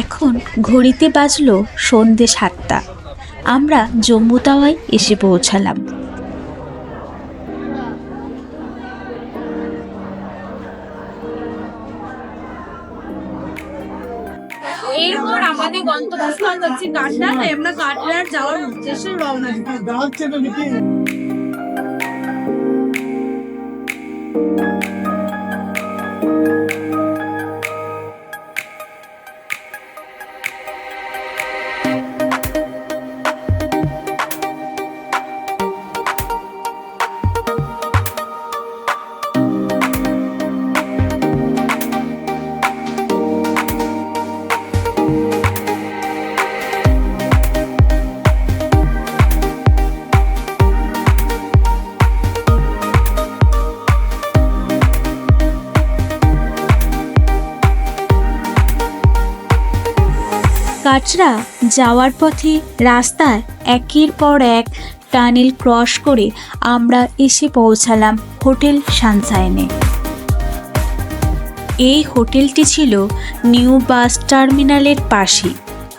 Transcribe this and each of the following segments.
এখন ঘড়িতে বাজলো সন্ধে ৭টা। আমরা জম্মু তাওয়ায় এসে পৌঁছালাম। এরপর আমাদের গন্তব্যস্থল হচ্ছে কাটরা। তাই আমরা কাটরার যাওয়ার উদ্দেশ্যে রওনা দিই। কাটরা যাওয়ার পথে রাস্তায় একের পর এক টানেল ক্রস করে আমরা এসে পৌঁছালাম হোটেল সানশাইনে। এই হোটেলটি ছিল নিউ বাস টার্মিনালের পাশে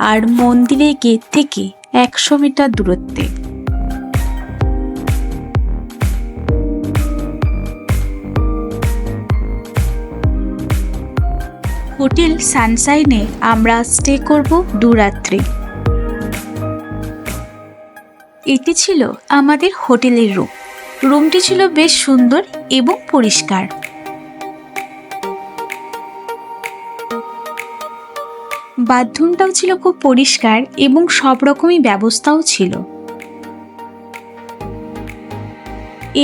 আর মন্দিরের গেট থেকে 100 মিটার দূরত্বে। হোটেল সানশাইনে আমরা স্টে করব 2 রাত্রি। এটি ছিল আমাদের হোটেলের রুম। রুমটি ছিল বেশ সুন্দর এবং পরিষ্কার। বাথরুমটাও ছিল খুব পরিষ্কার এবং সব রকমই ব্যবস্থাও ছিল।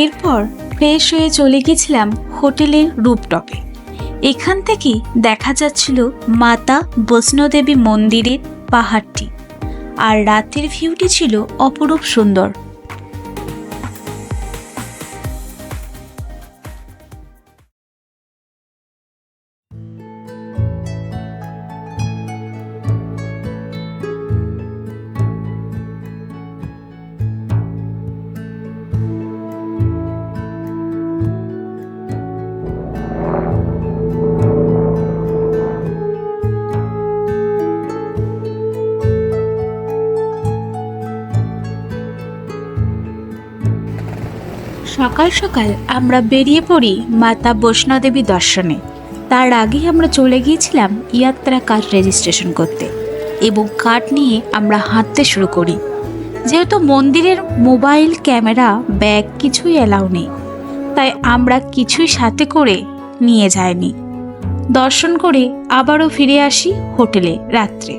এরপর ফ্রেশ হয়ে চলে গেছিলাম হোটেলের রুফটপে। এখান থেকে দেখা যাচ্ছিল মাতা বৈষ্ণোদেবী মন্দিরের পাহাড়টি, আর রাতের ভিউটি ছিল অপরূপ সুন্দর। সকাল সকাল আমরা বেরিয়ে পড়ি মাতা বৈষ্ণোদেবী দর্শনে। তার আগে আমরা চলে গিয়েছিলাম ইয়াত্রা কার্ড রেজিস্ট্রেশন করতে এবং কার্ড নিয়ে আমরা হাঁটতে শুরু করি। যেহেতু মন্দিরের মোবাইল, ক্যামেরা, ব্যাগ কিছুই অ্যালাউ নেই, তাই আমরা কিছুই সাথে করে নিয়ে যাইনি। দর্শন করে আবারও ফিরে আসি হোটেলে রাত্রে।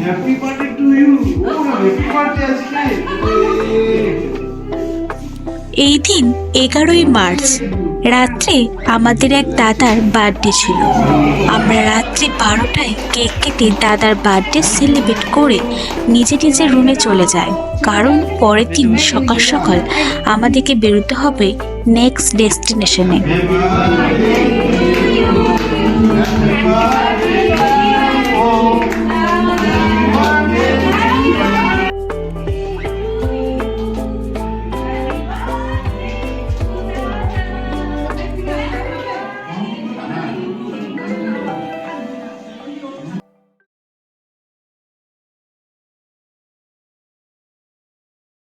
Happy birthday to you. Oh, happy birthday আজকে। এই দিন 11ই মার্চ রাত্রে আমাদের এক দাদার বার্থডে ছিল। আমরা রাত্রি 12টায় কেক কেটে দাদার বার্থডে সেলিব্রেট করে নিজের রুমে চলে যাই, কারণ পরের দিন সকাল সকাল আমাদেরকে বেরোতে হবে নেক্সট ডেস্টিনেশনে।